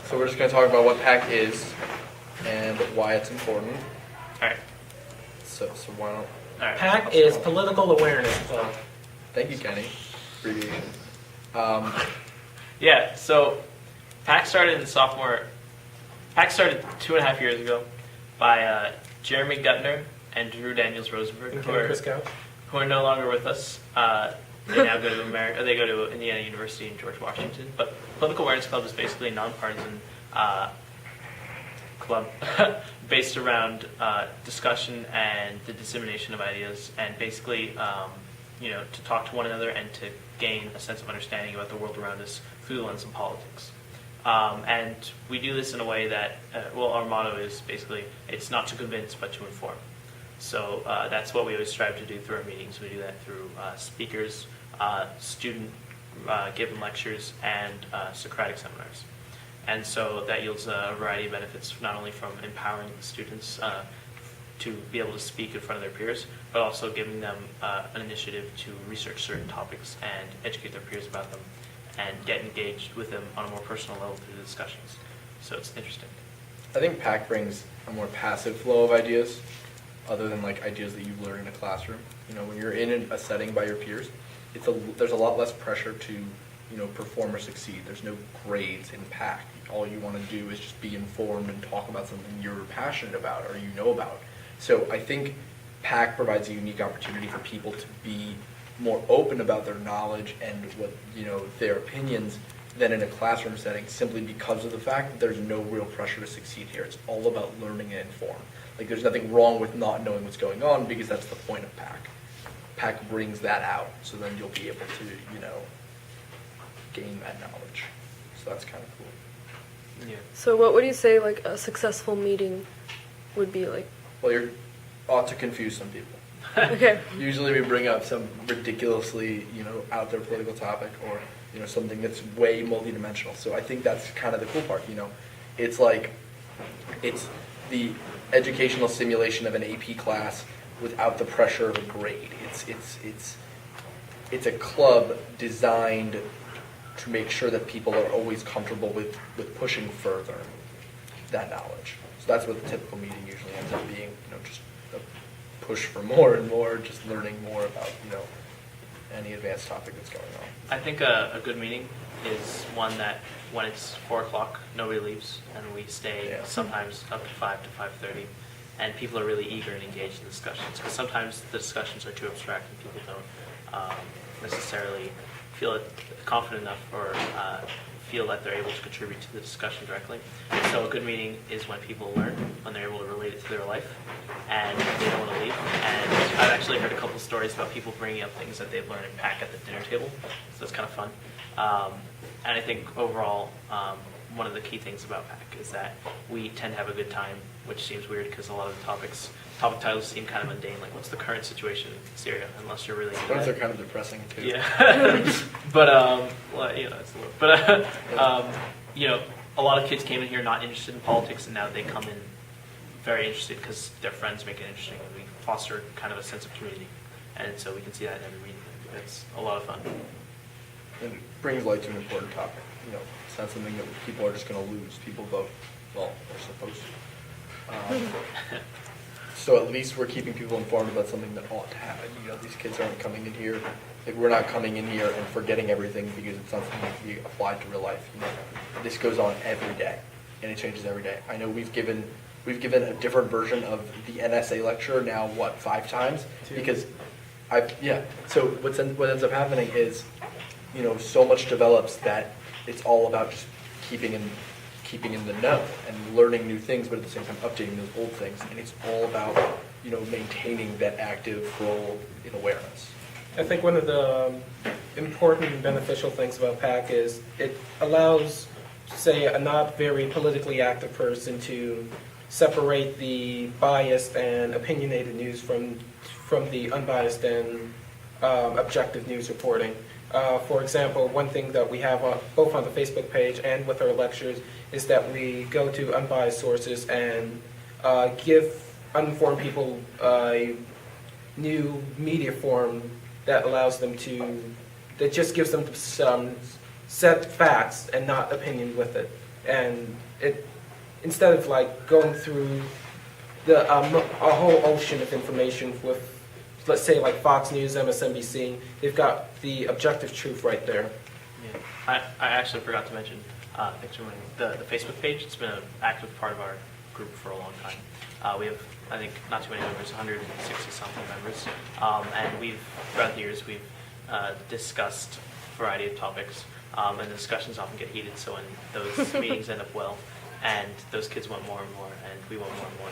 So we're just going to talk about what PAC is and why it's important. All right. So why don't... All right. PAC is Political Awareness Club. Thank you, Kenny. Abbreviation. Yeah. So PAC started in sophomore. PAC started 2.5 years ago by Jeremy Gutner and Drew Daniels Rosenberg, And who are no longer with us. They now go to America. They go to Indiana University and George Washington. But Political Awareness Club is basically a nonpartisan club based around discussion and the dissemination of ideas, and basically, to talk to one another and to gain a sense of understanding about the world around us through the lens of politics. And we do this in a way that, our motto is basically, it's not to convince, but to inform. So that's what we always strive to do through our meetings. We do that through speakers, student given lectures, and Socratic seminars. And so that yields a variety of benefits, not only from empowering students to be able to speak in front of their peers, but also giving them an initiative to research certain topics and educate their peers about them and get engaged with them on a more personal level through the discussions. So it's interesting. I think PAC brings a more passive flow of ideas, other than like ideas that you learn in a classroom. When you're in a setting by your peers, there's a lot less pressure to perform or succeed. There's no grades in PAC. All you want to do is just be informed and talk about something you're passionate about or you know about. So I think PAC provides a unique opportunity for people to be more open about their knowledge and what their opinions than in a classroom setting, simply because of the fact that there's no real pressure to succeed here. It's all about learning and inform. Like, there's nothing wrong with not knowing what's going on, because that's the point of PAC. PAC brings that out, so then you'll be able to gain that knowledge. So that's kind of cool. Yeah. So what would you say like a successful meeting would be like? Well, you're ought to confuse some people. Okay. Usually we bring up some ridiculously, out there political topic, or, something that's way multidimensional. So I think that's kind of the cool part, It's like, it's the educational simulation of an AP class without the pressure of a grade. It's a club designed to make sure that people are always comfortable with pushing further that knowledge. So that's what the typical meeting usually ends up being, just a push for more and more, just learning more about, any advanced topic that's going on. I think a good meeting is one that when it's 4 o'clock, nobody leaves, and we stay sometimes up to 5 to 5:30, and people are really eager and engaged in discussions, because sometimes the discussions are too abstract and people don't necessarily feel confident enough or feel that they're able to contribute to the discussion directly. So a good meeting is when people learn, when they're able to relate it to their life, and they don't want to leave. And I've actually heard a couple stories about people bringing up things that they've learned in PAC at the dinner table, so it's kind of fun. And I think overall, one of the key things about PAC is that we tend to have a good time, which seems weird because a lot of the topic titles seem kind of mundane, like what's the current situation in Syria, unless you're really into Sometimes that. they're kind of depressing too. Yeah, but it's a little. But a lot of kids came in here not interested in politics, and now they come in very interested because their friends make it interesting, and we foster kind of a sense of community, and so we can see that in every meeting. It's a lot of fun. And it brings light to an important topic. It's not something that people are just going to lose. People vote. Well, they're supposed to. So at least we're keeping people informed about something that ought to happen. These kids aren't coming in here, we're not coming in here and forgetting everything because it's not something that can be applied to real life. This goes on every day, and it changes every day. I know we've given a different version of the NSA lecture now, 5 times? Because so what ends up happening is, so much develops that it's all about just keeping in the know and learning new things, but at the same time updating those old things. And it's all about, maintaining that active role in awareness. I think one of the important and beneficial things about PAC is it allows, say, a not very politically active person to separate the biased and opinionated news from the unbiased and objective news reporting. For example, one thing that we have both on the Facebook page and with our lectures is that we go to unbiased sources and give uninformed people a new media form that allows them that just gives them some set facts and not opinion with it. and instead of like going through a whole ocean of information with, let's say, like Fox News, MSNBC, they've got the objective truth right there. Yeah. I actually forgot to mention, thanks for reminding me, the Facebook page. It's been an active part of our group for a long time. We have, I think, not too many members, 160 something members, and throughout the years we've discussed a variety of topics, and the discussions often get heated. So when those meetings end up well, and those kids want more and more, and we want more and more,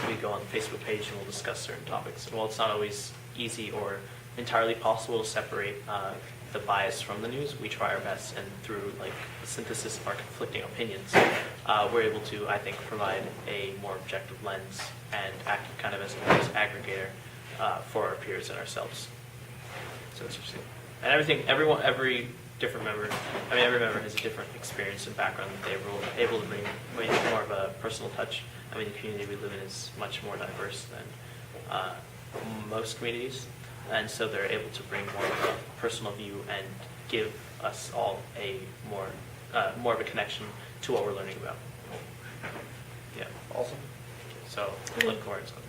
we go on the Facebook page and we'll discuss certain topics. And while it's not always easy or entirely possible to separate the bias from the news, we try our best, and through like the synthesis of our conflicting opinions, we're able to, I think, provide a more objective lens and act kind of as a news aggregator for our peers and ourselves. So it's interesting. And every different member, every member has a different experience and background that they're able to bring more of a personal touch. The community we live in is much more diverse than most communities, and so they're able to bring more of a personal view and give us all a more of a connection to what we're learning about. Yeah. Awesome. So look forward to it.